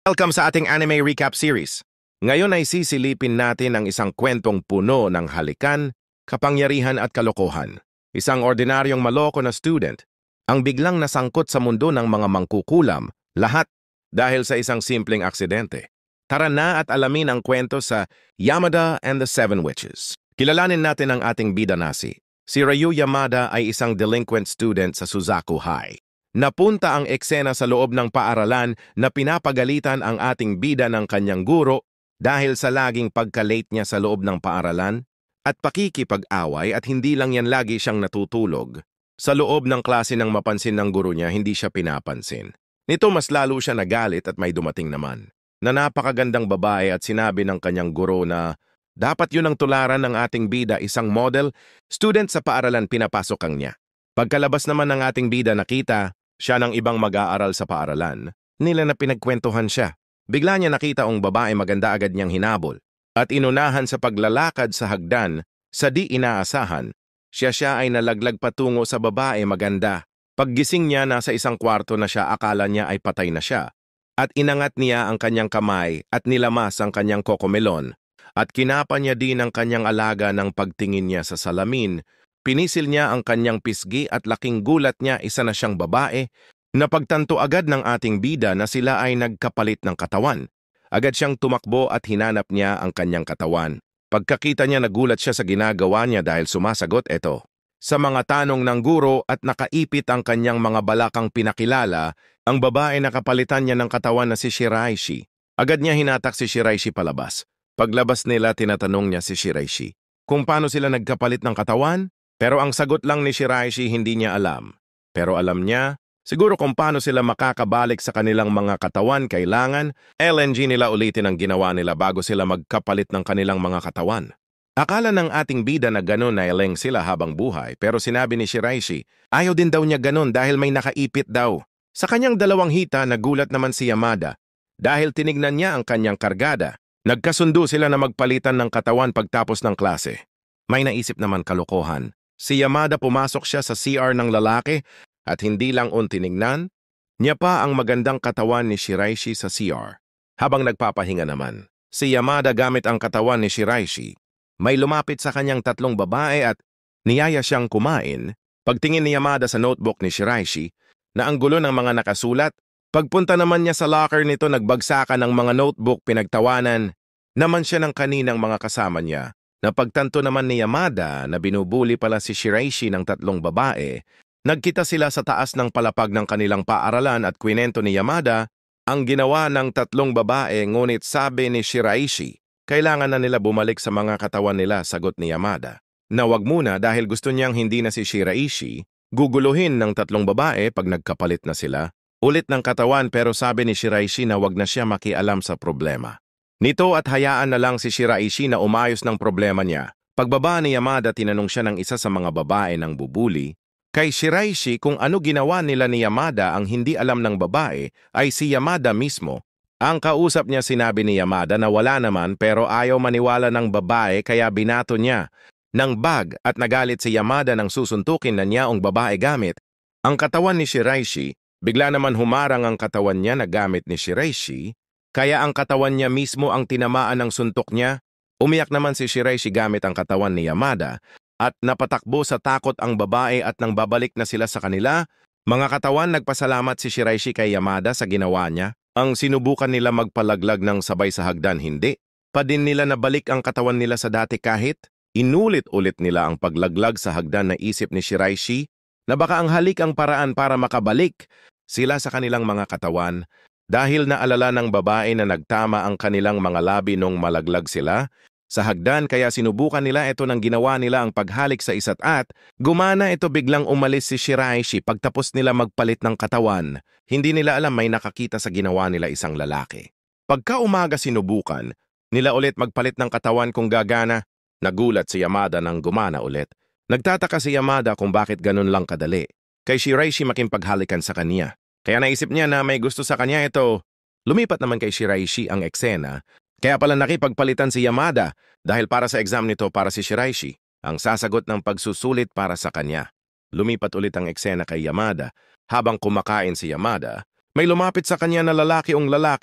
Welcome sa ating anime recap series. Ngayon ay sisilipin natin ang isang kwentong puno ng halikan, kapangyarihan at kalokohan. Isang ordinaryong maloko na student ang biglang nasangkot sa mundo ng mga mangkukulam, lahat dahil sa isang simpleng aksidente. Tara na at alamin ang kwento sa Yamada and the Seven Witches. Kilalanin natin ang ating bida nasi. Si Ryu Yamada ay isang delinquent student sa Suzaku High. Napunta ang eksena sa loob ng paaralan na pinapagalitan ang ating bida ng kanyang guro dahil sa laging pagka-late niya sa loob ng paaralan at pakikipag-away at hindi lang yan lagi siyang natutulog. Sa loob ng klase nang mapansin ng guro niya, hindi siya pinapansin. Nito mas lalo siya nagalit at may dumating naman na napakagandang babae at sinabi ng kanyang guro na dapat yun ang tularan ng ating bida, isang model, student sa paaralan pinapasok ang niya. Pagkalabas naman ng ating bida nakita siya ng ibang mag-aaral sa paaralan, nila na pinagkwentuhan siya. Bigla niya nakita ang babae maganda agad niyang hinabol at inunahan sa paglalakad sa hagdan sa di inaasahan. Siya ay nalaglag patungo sa babae maganda. Paggising niya nasa isang kwarto na siya akala niya ay patay na siya at inangat niya ang kanyang kamay at nilamas ang kanyang kokomelon at kinapa niya din ang kanyang alaga ng pagtingin niya sa salamin. Pinisil niya ang kanyang pisgi at laking gulat niya isa na siyang babae. Napagtanto agad ng ating bida na sila ay nagkapalit ng katawan. Agad siyang tumakbo at hinanap niya ang kanyang katawan. Pagkakita niya nagulat siya sa ginagawa niya dahil sumasagot ito sa mga tanong ng guro at nakaipit ang kanyang mga balakang pinakilala. Ang babae nakapalitan niya ng katawan na si Shiraishi. Agad niya hinatak si Shiraishi palabas. Paglabas nila tinatanong niya si Shiraishi kung paano sila nagkapalit ng katawan. Pero ang sagot lang ni Shiraishi hindi niya alam. Pero alam niya, siguro kung paano sila makakabalik sa kanilang mga katawan, kailangan LNG nila ulitin ang ginawa nila bago sila magkapalit ng kanilang mga katawan. Akala ng ating bida na ganun na eleng sila habang buhay, pero sinabi ni Shiraishi, ayaw din daw niya ganun dahil may nakaipit daw. Sa kanyang dalawang hita, nagulat naman si Yamada. Dahil tinignan niya ang kanyang kargada, nagkasundo sila na magpalitan ng katawan pagtapos ng klase. May naisip naman kalokohan. Si Yamada pumasok siya sa CR ng lalaki at hindi lang tinignan niya pa ang magandang katawan ni Shiraishi sa CR. Habang nagpapahinga naman, si Yamada gamit ang katawan ni Shiraishi. May lumapit sa kanyang tatlong babae at niyaya siyang kumain. Pagtingin ni Yamada sa notebook ni Shiraishi na ang gulo ng mga nakasulat, pagpunta naman niya sa locker nito nagbagsakan ng mga notebook pinagtawanan naman siya ng kaninang mga kasama niya. Napagtanto naman ni Yamada na binubuli pala si Shiraishi ng tatlong babae. Nagkita sila sa taas ng palapag ng kanilang paaralan at kwinento ni Yamada ang ginawa ng tatlong babae, ngunit sabi ni Shiraishi, kailangan na nila bumalik sa mga katawan nila, sagot ni Yamada. Na wag muna dahil gusto niyang hindi na si Shiraishi guguluhin ng tatlong babae pag nagkapalit na sila. Ulit ng katawan pero sabi ni Shiraishi na wag na siya makialam sa problema. Nito at hayaan na lang si Shiraishi na umayos ng problema niya. Pagbaba ni Yamada, tinanong siya ng isa sa mga babae ng bubuli kay Shiraishi kung ano ginawa nila ni Yamada. Ang hindi alam ng babae ay si Yamada mismo. Ang kausap niya, sinabi ni Yamada na wala naman pero ayaw maniwala ng babae kaya binato niya ng bag at nagalit si Yamada nang susuntukin na niya ang babae gamit ang katawan ni Shiraishi. Bigla naman humarang ang katawan niya na gamit ni Shiraishi. Kaya ang katawan niya mismo ang tinamaan ng suntok niya. Umiyak naman si Shiraishi gamit ang katawan ni Yamada at napatakbo sa takot ang babae at nang babalik na sila sa kanila, mga katawan nagpasalamat si Shiraishi kay Yamada sa ginawa niya. Ang sinubukan nila magpalaglag ng sabay sa hagdan, hindi. Pa din nila nabalik ang katawan nila sa dati kahit inulit-ulit nila ang paglaglag sa hagdan. Na isip ni Shiraishi na baka ang halik ang paraan para makabalik sila sa kanilang mga katawan. Dahil naalala ng babae na nagtama ang kanilang mga labi nung malaglag sila sa hagdan, kaya sinubukan nila ito nang ginawa nila ang paghalik sa isa't at gumana ito. Biglang umalis si Shiraishi pagtapos nila magpalit ng katawan. Hindi nila alam may nakakita sa ginawa nila isang lalaki. Pagka umaga sinubukan nila ulit magpalit ng katawan kung gagana. Nagulat si Yamada nang gumana ulit. Nagtataka si Yamada kung bakit ganun lang kadali kay Shiraishi makipaghalikan sa kanya. Kaya naisip niya na may gusto sa kanya ito. Lumipat naman kay Shiraishi ang eksena. Kaya pala nakipagpalitan si Yamada dahil para sa exam nito para si Shiraishi ang sasagot ng pagsusulit para sa kanya. Lumipat ulit ang eksena kay Yamada habang kumakain si Yamada. May lumapit sa kanya na lalaki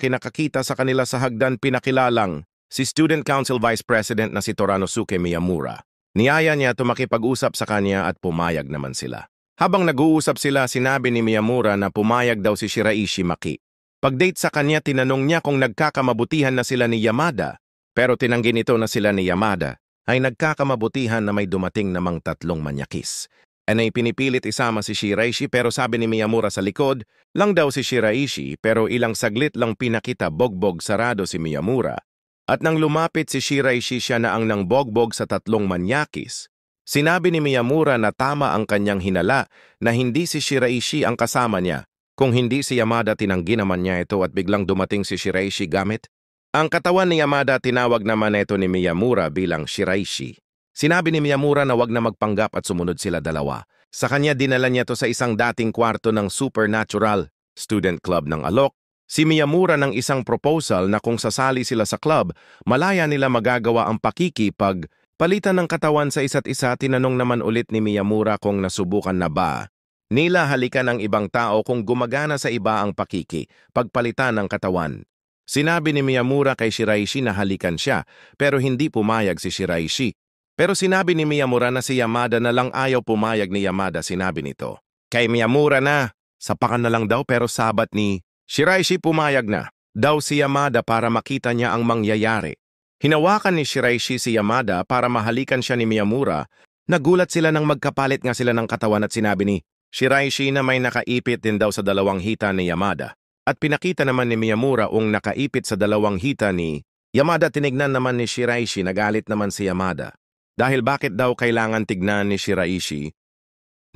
nakakita sa kanila sa hagdan pinakilalang si Student Council Vice President na si Toranosuke Miyamura. Niyaya niya makipag-usap sa kanya at pumayag naman sila. Habang nag-uusap sila, sinabi ni Miyamura na pumayag daw si Shiraishi Maki. Pag-date sa kanya, tinanong niya kung nagkakamabutihan na sila ni Yamada, pero tinanggi nito na sila ni Yamada ay nagkakamabutihan na may dumating namang 3 manyakis. Ay pinipilit isama si Shiraishi pero sabi ni Miyamura sa likod, lang daw si Shiraishi pero ilang saglit lang pinakita bogbog sarado si Miyamura. At nang lumapit si Shiraishi siya na ang nangbogbog sa 3 manyakis. Sinabi ni Miyamura na tama ang kanyang hinala na hindi si Shiraishi ang kasama niya. Kung hindi si Yamada, tinanggi naman niya ito at biglang dumating si Shiraishi gamit. Ang katawan ni Yamada, tinawag naman ito ni Miyamura bilang Shiraishi. Sinabi ni Miyamura na wag na magpanggap at sumunod sila dalawa. Sa kanya dinala niya to sa isang dating kwarto ng Supernatural Student Club ng Alok. Si Miyamura ng isang proposal na kung sasali sila sa club, malaya nila magagawa ang pakikipag. Palitan ng katawan sa isa't isa, tinanong naman ulit ni Miyamura kung nasubukan na ba nila halikan ng ibang tao kung gumagana sa iba ang pakiki, pagpalitan ng katawan. Sinabi ni Miyamura kay Shiraishi na halikan siya, pero hindi pumayag si Shiraishi. Pero sinabi ni Miyamura na si Yamada na lang ayaw pumayag ni Yamada, sinabi nito. Kay Miyamura na, sapakan na lang daw pero sabat ni Shiraishi pumayag na daw si Yamada para makita niya ang mangyayari. Hinawakan ni Shiraishi si Yamada para mahalikan siya ni Miyamura. Nagulat sila nang magkapalit nga sila ng katawan at sinabi ni Shiraishi na may nakaipit din daw sa 2 hita ni Yamada. At pinakita naman ni Miyamura ang nakaipit sa 2 hita ni Yamada. Tinignan naman ni Shiraishi, nagalit naman si Yamada. Dahil bakit daw kailangan tignan ni Shiraishi?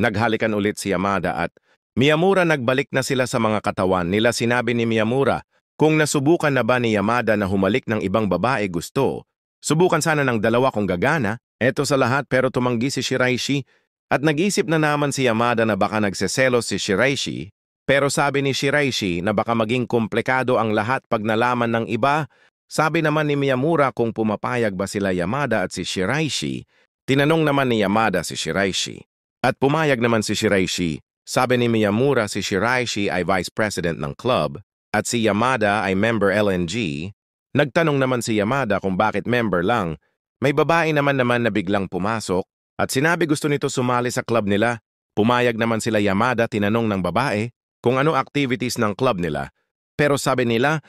Naghalikan ulit si Yamada at Miyamura nagbalik na sila sa mga katawan nila. Sinabi ni Miyamura, kung nasubukan na ba ni Yamada na humalik ng ibang babae gusto, subukan sana ng 2 kung gagana. Eto sa lahat pero tumanggi si Shiraishi. At nag-isip na naman si Yamada na baka nagseselos si Shiraishi, pero sabi ni Shiraishi na baka maging komplikado ang lahat pag nalaman ng iba. Sabi naman ni Miyamura kung pumapayag ba sila Yamada at si Shiraishi. Tinanong naman ni Yamada si Shiraishi. At pumayag naman si Shiraishi. Sabi ni Miyamura si Shiraishi ay Vice President ng club at si Yamada ay member LNG. Nagtanong naman si Yamada kung bakit member lang. May babae naman na biglang pumasok. At sinabi gusto nito sumali sa club nila. Pumayag naman sila Yamada, tinanong ng babae kung ano activities ng club nila. Pero sabi nila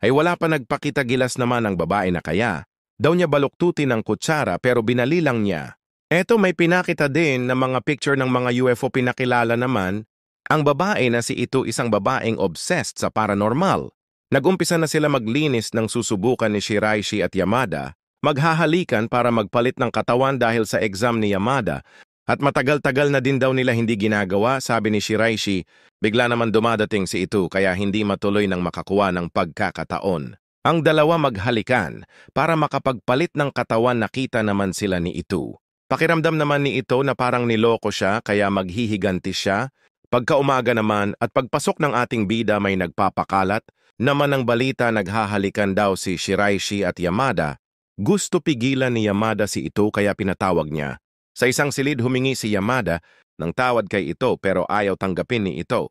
ay wala pa nagpakita, gilas naman ang babae na kaya. Daw niya baluktutin ng kutsara pero binali lang niya. Eto may pinakita din na mga picture ng mga UFO. Pinakilala naman ang babae na si Ito, isang babaeng obsessed sa paranormal. Nagumpisa na sila maglinis ng susubukan ni Shiraishi at Yamada. Maghahalikan para magpalit ng katawan dahil sa exam ni Yamada at matagal-tagal na din daw nila hindi ginagawa, sabi ni Shiraishi. Bigla naman dumadating si Ito kaya hindi matuloy nang makakuha ng pagkakataon. Ang dalawa maghalikan para makapagpalit ng katawan. Nakita naman sila ni Ito. Pakiramdam naman ni Ito na parang niloko siya kaya maghihiganti siya. Pagkaumaga naman at pagpasok ng ating bida may nagpapakalat naman ng balita naghahalikan daw si Shiraishi at Yamada. Gusto pigilan ni Yamada si Ito kaya pinatawag niya. Sa isang silid humingi si Yamada ng tawad kay Ito pero ayaw tanggapin ni Ito.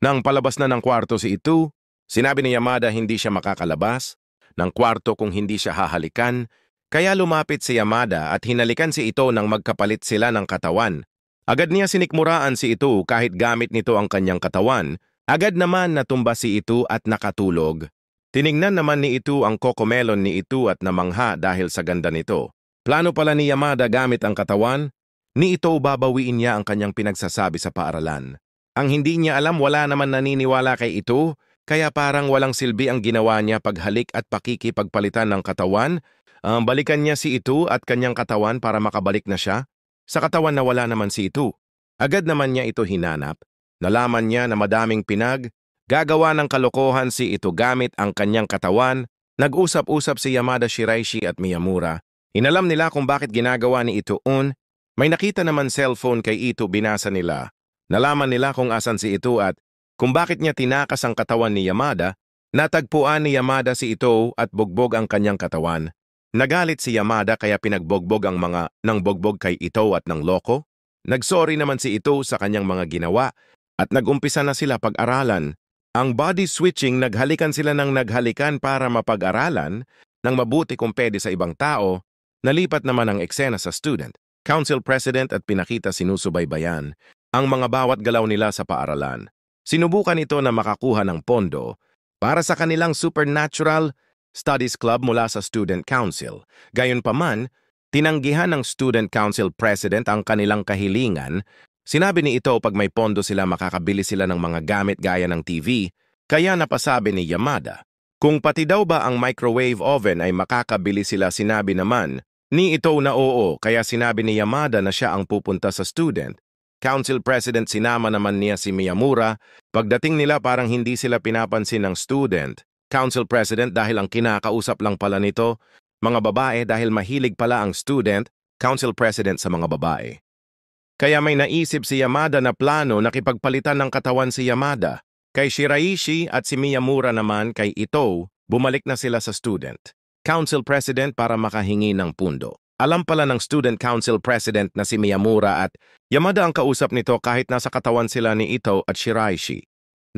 Nang palabas na ng kwarto si Ito, sinabi ni Yamada hindi siya makakalabas ng kwarto kung hindi siya hahalikan. Kaya lumapit si Yamada at hinalikan si Ito nang magkapalit sila ng katawan. Agad niya sinikmuraan si Ito kahit gamit nito ang kanyang katawan. Agad naman natumba si Ito at nakatulog. Tiningnan naman ni Ito ang cocomelon ni Ito at namangha dahil sa ganda nito. Plano pala ni Yamada gamit ang katawan ni Ito babawiin niya ang kanyang pinagsasabi sa paaralan. Ang hindi niya alam, wala naman naniniwala kay Ito, kaya parang walang silbi ang ginawa niya paghalik at pakikipagpalitan ng katawan. Balikan niya si Ito at kanyang katawan para makabalik na siya. Sa katawan na wala naman si Ito. Agad naman niya ito hinanap. Nalaman niya na madaming gagawa ng kalokohan si Ito gamit ang kanyang katawan. Nag-usap-usap si Yamada, Shiraishi at Miyamura. Inalam nila kung bakit ginagawa ni Ito. May nakita naman cellphone kay Ito, binasa nila. Nalaman nila kung asan si Ito at kung bakit niya tinakas ang katawan ni Yamada. Natagpuan ni Yamada si Ito at bugbog ang kanyang katawan. Nagalit si Yamada kaya pinagbogbog ang mga nang bogbog kay Ito at ng loko. Nagsorry naman si Ito sa kanyang mga ginawa at nag-umpisa na sila pag-aralan. Ang body switching, naghalikan sila ng naghalikan para mapag-aralan ng mabuti kung pwede sa ibang tao, nalipat naman ang eksena sa student, council president at pinakita sinusubaybayan ang mga bawat galaw nila sa paaralan. Sinubukan ito na makakuha ng pondo para sa kanilang supernatural studies club mula sa student council. Gayunpaman, tinanggihan ng student council president ang kanilang kahilingan. Sinabi ni ito pag may pondo sila makakabili sila ng mga gamit gaya ng TV, kaya napasabi ni Yamada. Kung pati daw ba ang microwave oven ay makakabili sila, sinabi naman ni ito na oo, kaya sinabi ni Yamada na siya ang pupunta sa student council president. Sinama naman niya si Miyamura. Pagdating nila parang hindi sila pinapansin ng student council president dahil ang kinakausap lang pala nito mga babae dahil mahilig pala ang student council president sa mga babae. Kaya may naisip si Yamada na plano na kipagpalitan ng katawan si Yamada. Kay Shiraishi at si Miyamura naman kay Ito, bumalik na sila sa student council president para makahingi ng pundo. Alam pala ng student council president na si Miyamura at Yamada ang kausap nito kahit nasa katawan sila ni Ito at Shiraishi.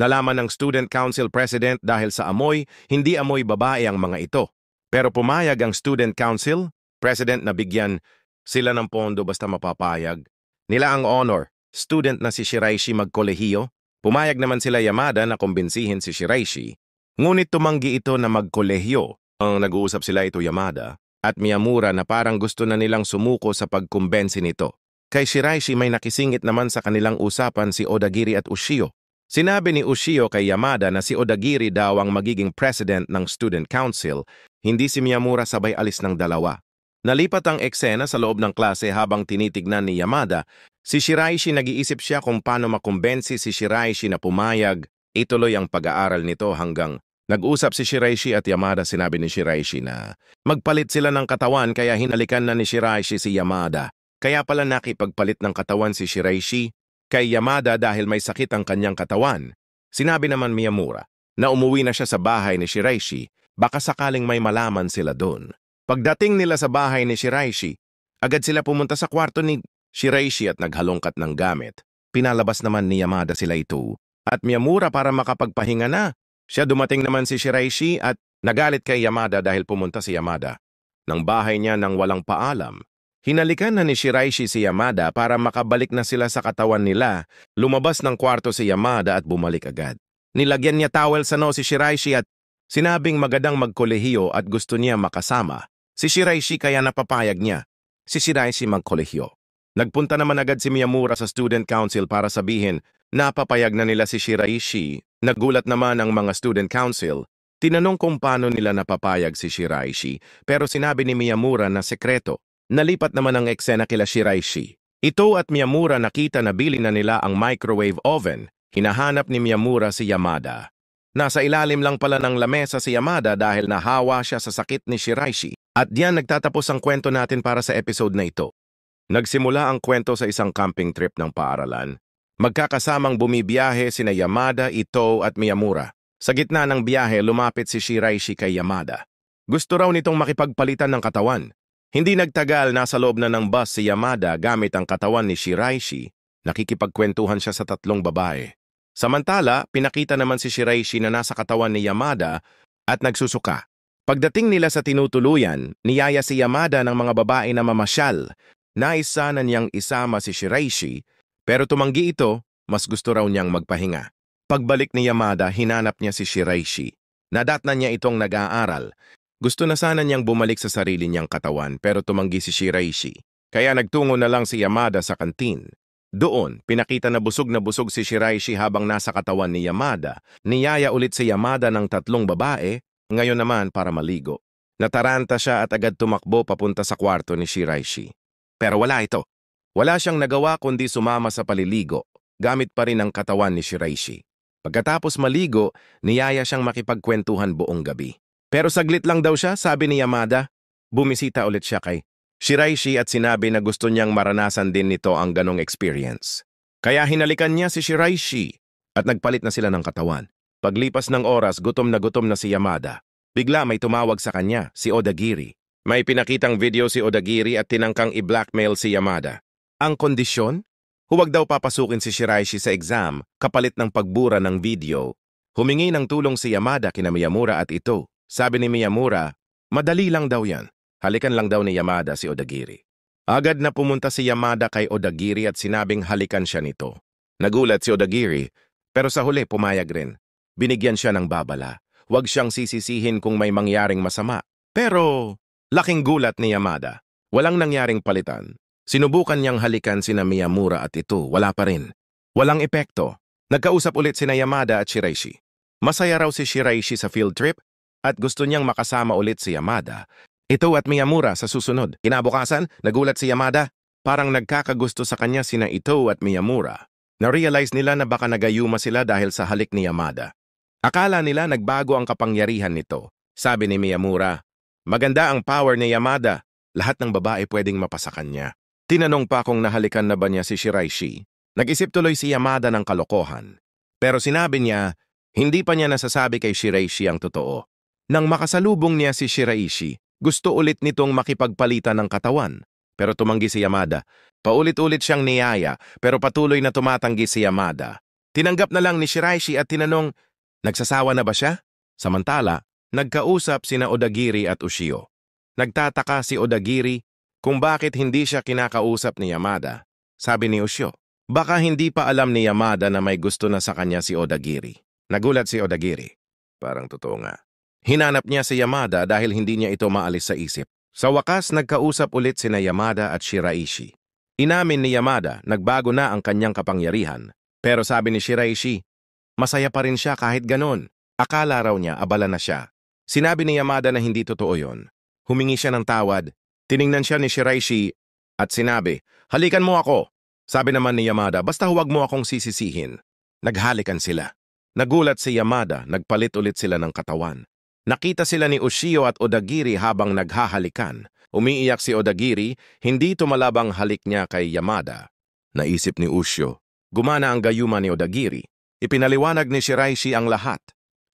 Nalaman ng student council president dahil sa amoy, hindi amoy babae ang mga ito. Pero pumayag ang student council president na bigyan sila ng pondo basta mapapayag nila ang honor student na si Shiraishi magkolehiyo. Pumayag naman sila Yamada na kumbinsihin si Shiraishi. Ngunit tumanggi ito na magkolehiyo. Ang nag-uusap sila ito Yamada at Miyamura na parang gusto na nilang sumuko sa pagkumbensi nito. Kay Shiraishi may nakisingit naman sa kanilang usapan si Odagiri at Ushio. Sinabi ni Ushio kay Yamada na si Odagiri daw ang magiging president ng student council, hindi si Miyamura. Sabay alis ng dalawa. Nalipat ang eksena sa loob ng klase habang tinitignan ni Yamada. Si Shiraishi, nag-iisip siya kung paano makumbensi si Shiraishi na pumayag. Ituloy ang pag-aaral nito hanggang nag-usap si Shiraishi at Yamada. Sinabi ni Shiraishi na magpalit sila ng katawan kaya hinalikan na ni Shiraishi si Yamada. Kaya pala nakipagpalit ng katawan si Shiraishi kay Yamada dahil may sakit ang kanyang katawan. Sinabi naman Miyamura na umuwi na siya sa bahay ni Shiraishi, baka sakaling may malaman sila doon. Pagdating nila sa bahay ni Shiraishi, agad sila pumunta sa kwarto ni Shiraishi at naghalongkat ng gamit. Pinalabas naman ni Yamada sila ito at Miyamura para makapagpahinga na. Siya dumating naman si Shiraishi at nagalit kay Yamada dahil pumunta si Yamada ng bahay niya nang walang paalam. Hinalikan na ni Shiraishi si Yamada para makabalik na sila sa katawan nila. Lumabas ng kwarto si Yamada at bumalik agad. Nilagyan niya towel sa noo si Shiraishi at sinabing magandang magkolehiyo at gusto niya makasama si Shiraishi kaya napapayag niya si Shiraishi magkolehiyo. Nagpunta naman agad si Miyamura sa student council para sabihin napapayag na nila si Shiraishi. Nagulat naman ang mga student council. Tinanong kung paano nila napapayag si Shiraishi pero sinabi ni Miyamura na sekreto. Nalipat naman ang eksena kila Shiraishi. Ito at Miyamura nakita na bili na nila ang microwave oven. Hinahanap ni Miyamura si Yamada. Nasa ilalim lang pala ng lamesa si Yamada dahil nahawa siya sa sakit ni Shiraishi. At diyan nagtatapos ang kwento natin para sa episode na ito. Nagsimula ang kwento sa isang camping trip ng paaralan. Magkakasamang bumibiyahe sina Yamada, Ito at Miyamura. Sa gitna ng biyahe, lumapit si Shiraishi kay Yamada. Gusto raw nitong makipagpalitan ng katawan. Hindi nagtagal, nasa loob na ng bus si Yamada gamit ang katawan ni Shiraishi. Nakikipagkwentuhan siya sa tatlong babae. Samantala, pinakita naman si Shiraishi na nasa katawan ni Yamada at nagsusuka. Pagdating nila sa tinutuluyan, niyaya si Yamada ng mga babae na mamasyal. Nais sana niyang isama si Shiraishi, pero tumanggi ito, mas gusto raw niyang magpahinga. Pagbalik ni Yamada, hinanap niya si Shiraishi. Nadatnan niya itong nag-aaral. Gusto na sana niyang bumalik sa sarili niyang katawan pero tumanggi si Shiraishi. Kaya nagtungo na lang si Yamada sa kantin. Doon, pinakita na busog si Shiraishi habang nasa katawan ni Yamada. Niyaya ulit si Yamada ng tatlong babae, ngayon naman para maligo. Nataranta siya at agad tumakbo papunta sa kwarto ni Shiraishi. Pero wala ito. Wala siyang nagawa kundi sumama sa paliligo, gamit pa rin ang katawan ni Shiraishi. Pagkatapos maligo, niyaya siyang makipagkwentuhan buong gabi. Pero saglit lang daw siya, sabi ni Yamada. Bumisita ulit siya kay Shiraishi at sinabi na gusto niyang maranasan din nito ang ganong experience. Kaya hinalikan niya si Shiraishi at nagpalit na sila ng katawan. Paglipas ng oras, gutom na si Yamada. Bigla may tumawag sa kanya, si Odagiri. May pinakitang video si Odagiri at tinangkang i-blackmail si Yamada. Ang kondisyon? Huwag daw papasukin si Shiraishi sa exam kapalit ng pagbura ng video. Humingi ng tulong si Yamada kina Miyamura at ito. Sabi ni Miyamura, madali lang daw yan. Halikan lang daw ni Yamada si Odagiri. Agad na pumunta si Yamada kay Odagiri at sinabing halikan siya nito. Nagulat si Odagiri, pero sa huli pumayag rin. Binigyan siya ng babala. Huwag siyang sisisihin kung may mangyaring masama. Pero laking gulat ni Yamada. Walang nangyaring palitan. Sinubukan niyang halikan sina Miyamura at ito, wala pa rin. Walang epekto. Nagkausap ulit sina Yamada at Shiraishi. Masaya raw si Shiraishi sa field trip at gusto niyang makasama ulit si Yamada. Ito at Miyamura sa susunod. Kinabukasan, nagulat si Yamada. Parang nagkakagusto sa kanya sina Ito at Miyamura. Na-realize nila na baka nagayuma sila dahil sa halik ni Yamada. Akala nila nagbago ang kapangyarihan nito. Sabi ni Miyamura, maganda ang power ni Yamada. Lahat ng babae pwedeng mapasa kanya. Tinanong pa kung nahalikan na ba niya si Shiraishi. Nag-isip tuloy si Yamada ng kalokohan. Pero sinabi niya, hindi pa niya nasasabi kay Shiraishi ang totoo. Nang makasalubong niya si Shiraishi, gusto ulit nitong makipagpalitan ng katawan. Pero tumanggi si Yamada. Paulit-ulit siyang niyaya, pero patuloy na tumatanggi si Yamada. Tinanggap na lang ni Shiraishi at tinanong, nagsasawa na ba siya? Samantala, nagkausap sina Odagiri at Ushio. Nagtataka si Odagiri kung bakit hindi siya kinakausap ni Yamada. Sabi ni Ushio, baka hindi pa alam ni Yamada na may gusto na sa kanya si Odagiri. Nagulat si Odagiri. Parang totoo nga. Hinanap niya si Yamada dahil hindi niya ito maalis sa isip. Sa wakas, nagkausap ulit sina Yamada at Shiraishi. Inamin ni Yamada, nagbago na ang kanyang kapangyarihan. Pero sabi ni Shiraishi, masaya pa rin siya kahit ganon. Akala raw niya abala na siya. Sinabi ni Yamada na hindi totoo yon. Humingi siya ng tawad. Tiningnan siya ni Shiraishi at sinabi, halikan mo ako. Sabi naman ni Yamada, basta huwag mo akong sisisihin. Naghalikan sila. Nagulat si Yamada, nagpalit ulit sila ng katawan. Nakita sila ni Ushio at Odagiri habang naghahalikan. Umiiyak si Odagiri, hindi tumalabang halik niya kay Yamada. Naisip ni Ushio, gumana ang gayuma ni Odagiri. Ipinaliwanag ni Shiraishi ang lahat.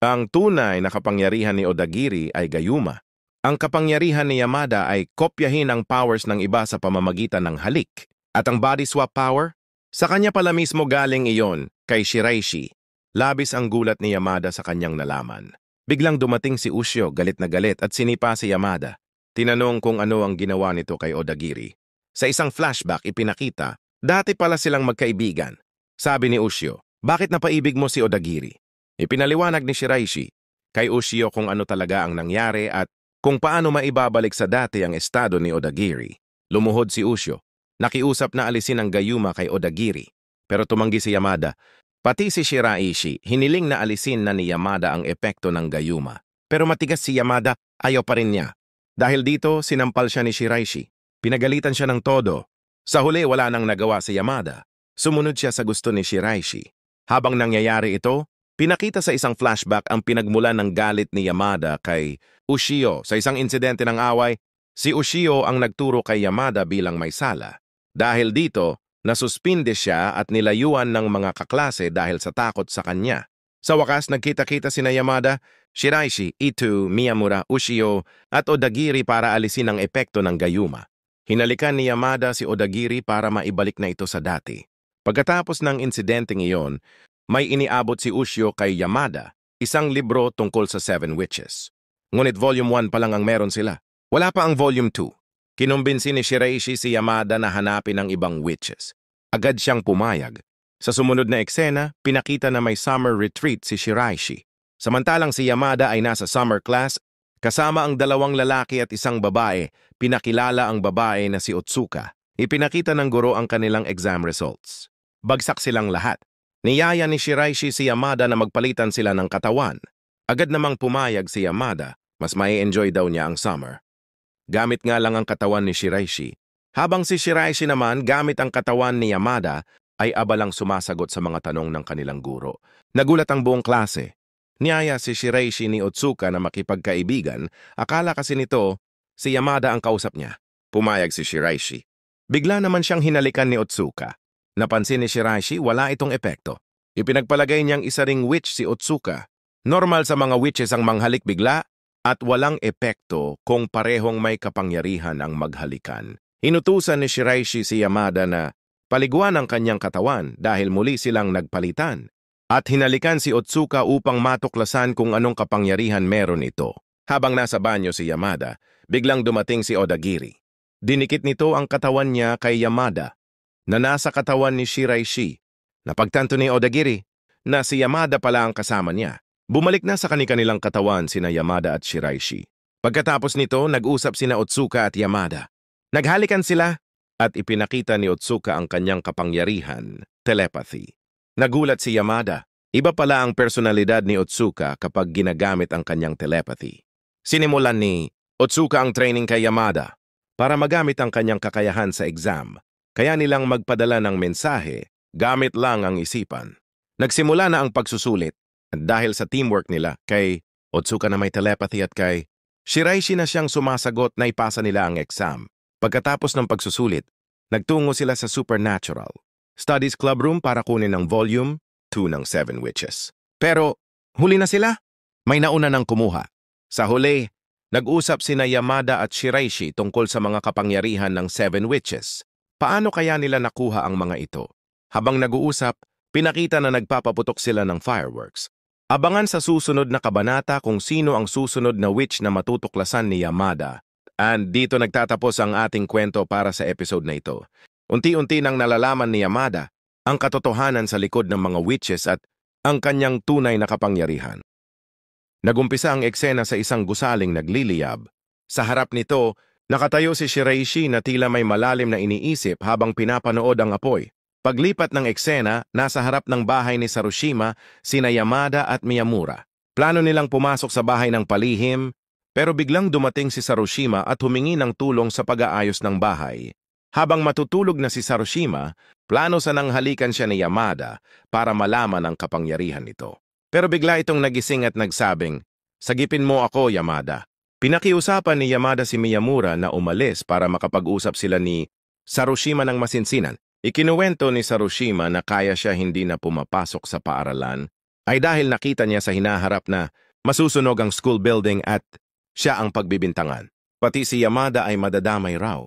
Ang tunay na kapangyarihan ni Odagiri ay gayuma. Ang kapangyarihan ni Yamada ay kopyahin ang powers ng iba sa pamamagitan ng halik. At ang body swap power? Sa kanya pala mismo galing iyon, kay Shiraishi. Labis ang gulat ni Yamada sa kanyang nalaman. Biglang dumating si Ushio, galit na galit at sinipa si Yamada. Tinanong kung ano ang ginawa nito kay Odagiri. Sa isang flashback ipinakita, dati pala silang magkaibigan. Sabi ni Ushio, bakit napaibig mo si Odagiri? Ipinaliwanag ni Shiraishi kay Ushio kung ano talaga ang nangyari at kung paano maibabalik sa dati ang estado ni Odagiri. Lumuhod si Ushio. Nakiusap na alisin ang gayuma kay Odagiri. Pero tumanggi si Yamada. Pati si Shiraishi, hiniling na alisin na ni Yamada ang epekto ng gayuma. Pero matigas si Yamada, ayaw pa rin niya. Dahil dito, sinampal siya ni Shiraishi. Pinagalitan siya ng todo. Sa huli, wala nang nagawa si Yamada. Sumunod siya sa gusto ni Shiraishi. Habang nangyayari ito, pinakita sa isang flashback ang pinagmulan ng galit ni Yamada kay Ushio. Sa isang insidente ng away, si Ushio ang nagturo kay Yamada bilang may sala. Dahil dito, nasuspinde siya at nilayuan ng mga kaklase dahil sa takot sa kanya. Sa wakas, nagkita-kita sina Yamada, Shiraishi, Ito, Miyamura, Ushio at Odagiri para alisin ang epekto ng gayuma. Hinalikan ni Yamada si Odagiri para maibalik na ito sa dati. Pagkatapos ng insidenteng iyon, may iniabot si Ushio kay Yamada, isang libro tungkol sa 7 Witches. Ngunit Volume 1 pa lang ang meron sila. Wala pa ang Volume 2. Kinumbinsi ni Shiraishi si Yamada na hanapin ang ibang witches. Agad siyang pumayag. Sa sumunod na eksena, pinakita na may summer retreat si Shiraishi. Samantalang si Yamada ay nasa summer class, kasama ang 2 lalaki at isang babae, pinakilala ang babae na si Otsuka. Ipinakita ng guro ang kanilang exam results. Bagsak silang lahat. Niyaya ni Shiraishi si Yamada na magpalitan sila ng katawan. Agad namang pumayag si Yamada, mas mai-enjoy daw niya ang summer. Gamit nga lang ang katawan ni Shiraishi. Habang si Shiraishi naman gamit ang katawan ni Yamada, ay abalang sumasagot sa mga tanong ng kanilang guro. Nagulat ang buong klase. Niyaya si Shiraishi ni Otsuka na makipagkaibigan, akala kasi nito, si Yamada ang kausap niya. Pumayag si Shiraishi. Bigla naman siyang hinalikan ni Otsuka. Napansin ni Shiraishi, wala itong epekto. Ipinagpalagay niyang isa ring witch si Otsuka. Normal sa mga witches ang manghalik bigla, at walang epekto kung parehong may kapangyarihan ang maghalikan. Inutusan ni Shiraishi si Yamada na paliguan ang kanyang katawan dahil muli silang nagpalitan. at hinalikan si Otsuka upang matuklasan kung anong kapangyarihan meron ito. Habang nasa banyo si Yamada, biglang dumating si Odagiri. Dinikit nito ang katawan niya kay Yamada na nasa katawan ni Shiraishi. Napagtanto ni Odagiri na si Yamada pala ang kasama niya. Bumalik na sa kanilang katawan sina Yamada at Shiraishi. Pagkatapos nito, nag-usap sina Otsuka at Yamada. Naghalikan sila at ipinakita ni Otsuka ang kanyang kapangyarihan, telepathy. Nagulat si Yamada. Iba pala ang personalidad ni Otsuka kapag ginagamit ang kanyang telepathy. Sinimulan ni Otsuka ang training kay Yamada para magamit ang kanyang kakayahan sa exam. Kaya nilang magpadala ng mensahe, gamit lang ang isipan. Nagsimula na ang pagsusulit at dahil sa teamwork nila kay Otsuka na may telepathy at kay Shiraishi na siyang sumasagot na ipasa nila ang exam. Pagkatapos ng pagsusulit, nagtungo sila sa Supernatural Studies Club Room para kunin ang Volume 2 ng Seven Witches. Pero huli na sila. May nauna nang kumuha. Sa huli, nag-usap sina Yamada at Shiraishi tungkol sa mga kapangyarihan ng Seven Witches. Paano kaya nila nakuha ang mga ito? Habang nag-uusap, pinakita na nagpapaputok sila ng fireworks. Abangan sa susunod na kabanata kung sino ang susunod na witch na matutuklasan ni Yamada. And dito nagtatapos ang ating kwento para sa episode na ito. Unti-unti nang nalalaman ni Yamada ang katotohanan sa likod ng mga witches at ang kanyang tunay na kapangyarihan. Nagumpisa ang eksena sa isang gusaling nagliliyab. Sa harap nito, nakatayo si Shiraishi na tila may malalim na iniisip habang pinapanood ang apoy. Paglipat ng eksena, nasa harap ng bahay ni Sarushima, sina Yamada at Miyamura. Plano nilang pumasok sa bahay ng palihim, pero biglang dumating si Sarushima at humingi ng tulong sa pag-aayos ng bahay. Habang matutulog na si Sarushima, plano sanang halikan siya ni Yamada para malaman ang kapangyarihan nito. Pero bigla itong nagising at nagsabing, "Sagipin mo ako, Yamada." Pinakiusapan ni Yamada si Miyamura na umalis para makapag-usap sila ni Sarushima ng masinsinan. Ikinuwento ni Sarushima na kaya siya hindi na pumapasok sa paaralan ay dahil nakita niya sa hinaharap na masusunog ang school building at siya ang pagbibintangan. Pati si Yamada ay madadamay raw.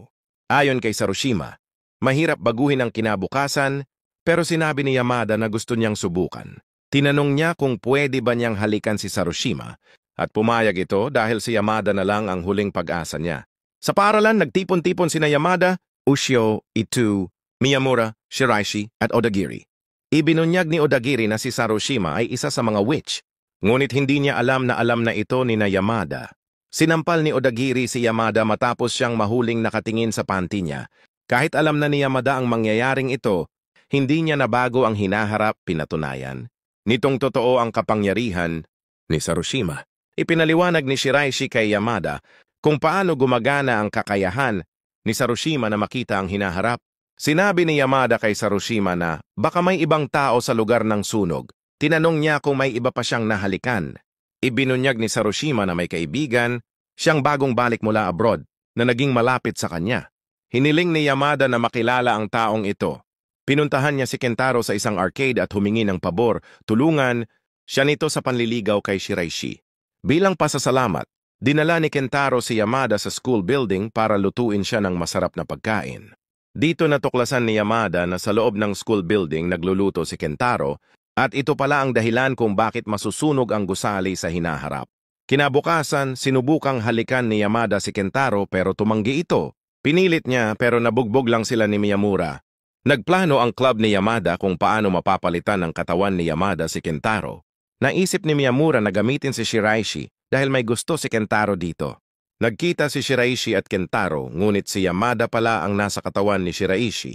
Ayon kay Sarushima, mahirap baguhin ang kinabukasan pero sinabi ni Yamada na gusto niyang subukan. Tinanong niya kung pwede ba niyang halikan si Sarushima at pumayag ito dahil si Yamada na lang ang huling pag-asa niya. Sa paaralan, nagtipon-tipon sina Yamada, Ushio, Itu, Miyamura, Shiraishi at Odagiri. Ibinunyag ni Odagiri na si Sarushima ay isa sa mga witch, ngunit hindi niya alam na ito ni Yamada. Sinampal ni Odagiri si Yamada matapos siyang mahuling nakatingin sa panty niya. Kahit alam na ni Yamada ang mangyayaring ito, hindi niya nabago ang hinaharap, pinatunayan. Nitong totoo ang kapangyarihan ni Sarushima. Ipinaliwanag ni Shiraishi kay Yamada kung paano gumagana ang kakayahan ni Sarushima na makita ang hinaharap. Sinabi ni Yamada kay Sarushima na baka may ibang tao sa lugar ng sunog. Tinanong niya kung may iba pa siyang nahalikan. Ibinunyag ni Sarushima na may kaibigan, siyang bagong balik mula abroad, na naging malapit sa kanya. Hiniling ni Yamada na makilala ang taong ito. Pinuntahan niya si Kentaro sa isang arcade at humingi ng pabor, tulungan siya nito sa panliligaw kay Shiraishi. Bilang pasasalamat, dinala ni Kentaro si Yamada sa school building para lutuin siya ng masarap na pagkain. Dito natuklasan ni Yamada na sa loob ng school building nagluluto si Kentaro at ito pala ang dahilan kung bakit masusunog ang gusali sa hinaharap. Kinabukasan, sinubukang halikan ni Yamada si Kentaro pero tumanggi ito. Pinilit niya pero nabugbog lang sila ni Miyamura. Nagplano ang club ni Yamada kung paano mapapalitan ng katawan ni Yamada si Kentaro. Naisip ni Miyamura na gamitin si Shiraishi dahil may gusto si Kentaro dito. Nagkita si Shiraishi at Kentaro, ngunit si Yamada pala ang nasa katawan ni Shiraishi.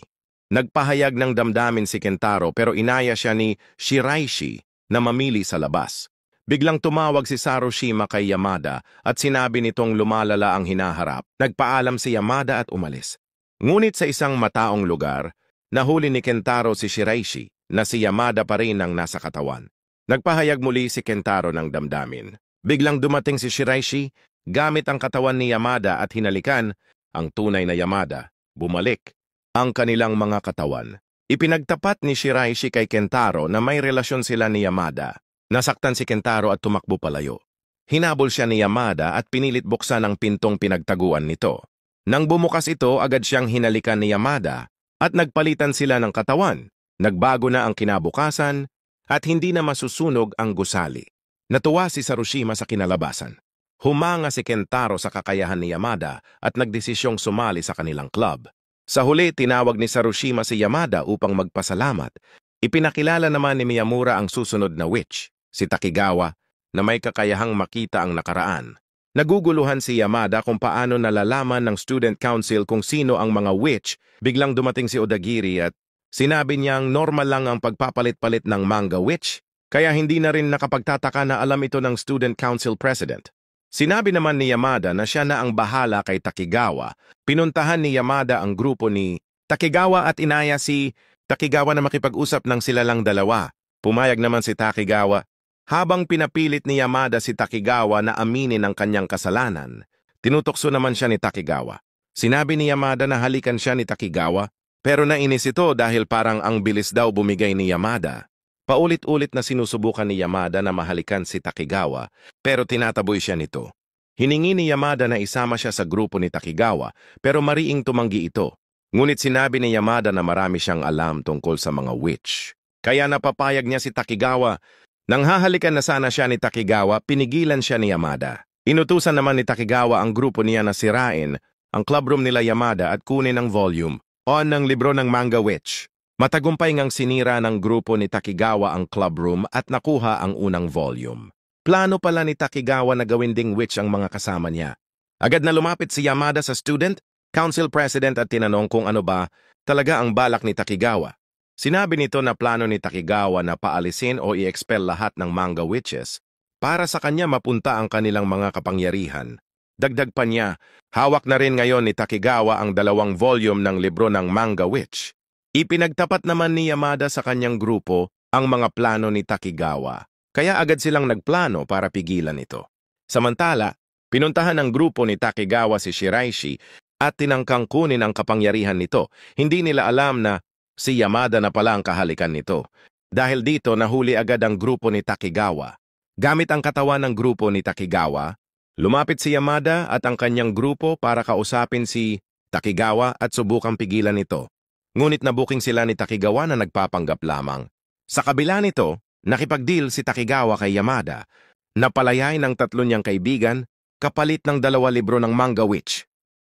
Nagpahayag ng damdamin si Kentaro pero inaya siya ni Shiraishi na mamili sa labas. Biglang tumawag si Sarushima kay Yamada at sinabi nitong lumalala ang hinaharap. Nagpaalam si Yamada at umalis. Ngunit sa isang mataong lugar, nahuli ni Kentaro si Shiraishi na si Yamada pa rin ang nasa katawan. Nagpahayag muli si Kentaro ng damdamin. Biglang dumating si Shiraishi gamit ang katawan ni Yamada at hinalikan ang tunay na Yamada. Bumalik ang kanilang mga katawan. Ipinagtapat ni Shiraishi kay Kentaro na may relasyon sila ni Yamada. Nasaktan si Kentaro at tumakbo palayo. Hinabol siya ni Yamada at pinilit buksan ang pintong pinagtaguan nito. Nang bumukas ito, agad siyang hinalikan ni Yamada at nagpalitan sila ng katawan. Nagbago na ang kinabukasan, at hindi na masusunog ang gusali. Natuwa si Sarushima sa kinalabasan. Humanga si Kentaro sa kakayahan ni Yamada at nagdesisyong sumali sa kanilang club. Sa huli, tinawag ni Sarushima si Yamada upang magpasalamat. Ipinakilala naman ni Miyamura ang susunod na witch, si Takigawa, na may kakayahang makita ang nakaraan. Naguguluhan si Yamada kung paano nalalaman ng student council kung sino ang mga witch. Biglang dumating si Odagiri at sinabi niyang normal lang ang pagpapalit-palit ng manga witch, kaya hindi na rin nakapagtataka na alam ito ng student council president. Sinabi naman ni Yamada na siya na ang bahala kay Takigawa. Pinuntahan ni Yamada ang grupo ni Takigawa at inaya si Takigawa na makipag-usap ng sila lang dalawa. Pumayag naman si Takigawa. Habang pinapilit ni Yamada si Takigawa na aminin ang kanyang kasalanan, tinutokso naman siya ni Takigawa. Sinabi ni Yamada na halikan siya ni Takigawa, pero nainis ito dahil parang ang bilis daw bumigay ni Yamada. Paulit-ulit na sinusubukan ni Yamada na mahalikan si Takigawa, pero tinataboy siya nito. Hiningi ni Yamada na isama siya sa grupo ni Takigawa, pero mariing tumanggi ito. Ngunit sinabi ni Yamada na marami siyang alam tungkol sa mga witch. Kaya napapayag niya si Takigawa. Nang hahalikan na sana siya ni Takigawa, pinigilan siya ni Yamada. Inutusan naman ni Takigawa ang grupo niya na sirain ang clubroom nila Yamada at kunin ang volume o ng libro ng Manga Witch. Matagumpay ngang sinira ng grupo ni Takigawa ang clubroom at nakuha ang unang volume. Plano pala ni Takigawa na gawin ding witch ang mga kasama niya. Agad na lumapit si Yamada sa student, council president at tinanong kung ano ba talaga ang balak ni Takigawa. Sinabi nito na plano ni Takigawa na paalisin o i-expel lahat ng manga witches para sa kanya mapunta ang kanilang mga kapangyarihan. Dagdag pa niya, hawak na rin ngayon ni Takigawa ang 2 volume ng libro ng Manga Witch. Ipinagtapat naman ni Yamada sa kanyang grupo ang mga plano ni Takigawa, kaya agad silang nagplano para pigilan ito. Samantala, pinuntahan ng grupo ni Takigawa si Shiraishi at tinangkang kunin ang kapangyarihan nito. Hindi nila alam na si Yamada na pala ang kahalikan nito. Dahil dito, nahuli agad ang grupo ni Takigawa. Gamit ang katawan ng grupo ni Takigawa, lumapit si Yamada at ang kanyang grupo para kausapin si Takigawa at subukang pigilan ito. Ngunit nabuking sila ni Takigawa na nagpapanggap lamang. Sa kabila nito, nakipag-deal si Takigawa kay Yamada. Napalayay ng 3 niyang kaibigan kapalit ng 2 libro ng Manga Witch.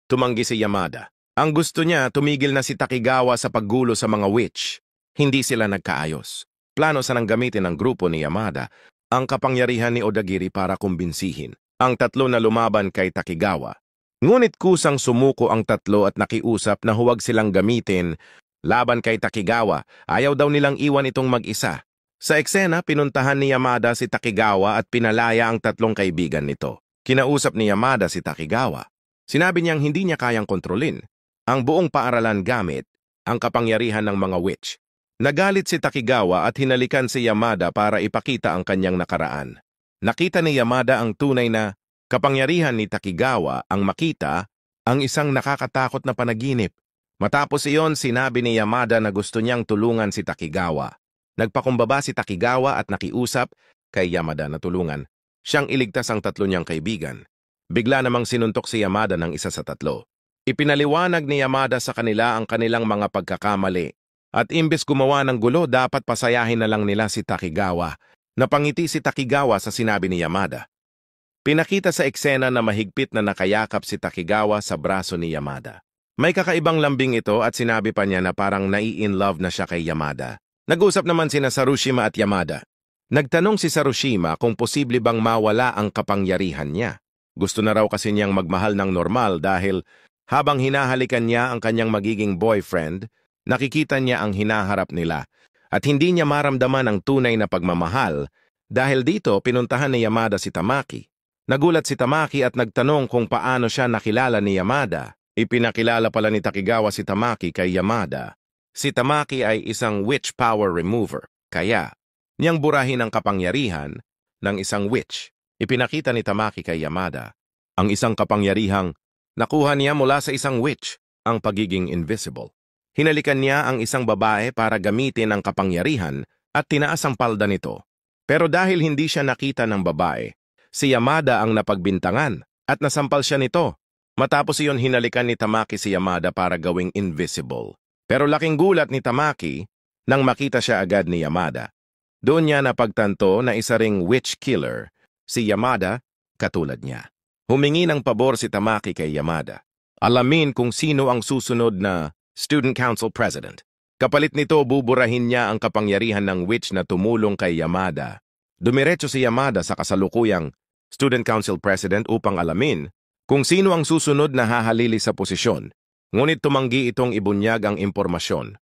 Tumanggi si Yamada. Ang gusto niya, tumigil na si Takigawa sa paggulo sa mga witch. Hindi sila nagkaayos. Plano sanang gamitin ng grupo ni Yamada ang kapangyarihan ni Odagiri para kumbinsihin ang 3 na lumaban kay Takigawa. Ngunit kusang sumuko ang 3 at nakiusap na huwag silang gamitin laban kay Takigawa. Ayaw daw nilang iwan itong mag-isa. Sa eksena, pinuntahan ni Yamada si Takigawa at pinalaya ang 3 kaibigan nito. Kinausap ni Yamada si Takigawa. Sinabi niyang hindi niya kayang kontrolin ang buong paaralan gamit ang kapangyarihan ng mga witch. Nagalit si Takigawa at hinalikan si Yamada para ipakita ang kanyang nakaraan. Nakita ni Yamada ang tunay na kapangyarihan ni Takigawa ang makita ang isang nakakatakot na panaginip. Matapos iyon, sinabi ni Yamada na gusto niyang tulungan si Takigawa. Nagpakumbaba si Takigawa at nakiusap kay Yamada na tulungan siyang iligtas ang 3 niyang kaibigan. Bigla namang sinuntok si Yamada ng isa sa 3. Ipinaliwanag ni Yamada sa kanila ang kanilang mga pagkakamali at imbes gumawa ng gulo, dapat pasayahin na lang nila si Takigawa. Napangiti si Takigawa sa sinabi ni Yamada. Pinakita sa eksena na mahigpit na nakayakap si Takigawa sa braso ni Yamada. May kakaibang lambing ito at sinabi pa niya na parang nai-in-love na siya kay Yamada. Nag-usap naman sina Sarushima at Yamada. Nagtanong si Sarushima kung posible bang mawala ang kapangyarihan niya. Gusto na raw kasi niyang magmahal ng normal dahil habang hinahalikan niya ang kanyang magiging boyfriend, nakikita niya ang hinaharap nila at hindi niya maramdaman ang tunay na pagmamahal. Dahil dito, pinuntahan ni Yamada si Tamaki. Nagulat si Tamaki at nagtanong kung paano siya nakilala ni Yamada. Ipinakilala pala ni Takigawa si Tamaki kay Yamada. Si Tamaki ay isang witch power remover, kaya niyang burahin ang kapangyarihan ng isang witch. Ipinakita ni Tamaki kay Yamada ang isang kapangyarihang nakuha niya mula sa isang witch, ang pagiging invisible. Hinalikan niya ang isang babae para gamitin ang kapangyarihan at tinaas ang palda nito. Pero dahil hindi siya nakita ng babae, si Yamada ang napagbintangan at nasampal siya nito. Matapos iyon, hinalikan ni Tamaki si Yamada para gawing invisible. Pero laking gulat ni Tamaki nang makita siya agad ni Yamada. Doon niya napagtanto na isa ring witch killer, si Yamada, katulad niya. Humingi ng pabor si Tamaki kay Yamada. Alamin kung sino ang susunod na Student Council President. Kapalit nito, buburahin niya ang kapangyarihan ng witch na tumulong kay Yamada. Dumiretso si Yamada sa kasalukuyang Student Council President upang alamin kung sino ang susunod na hahalili sa posisyon. Ngunit tumanggi itong ibunyag ang impormasyon.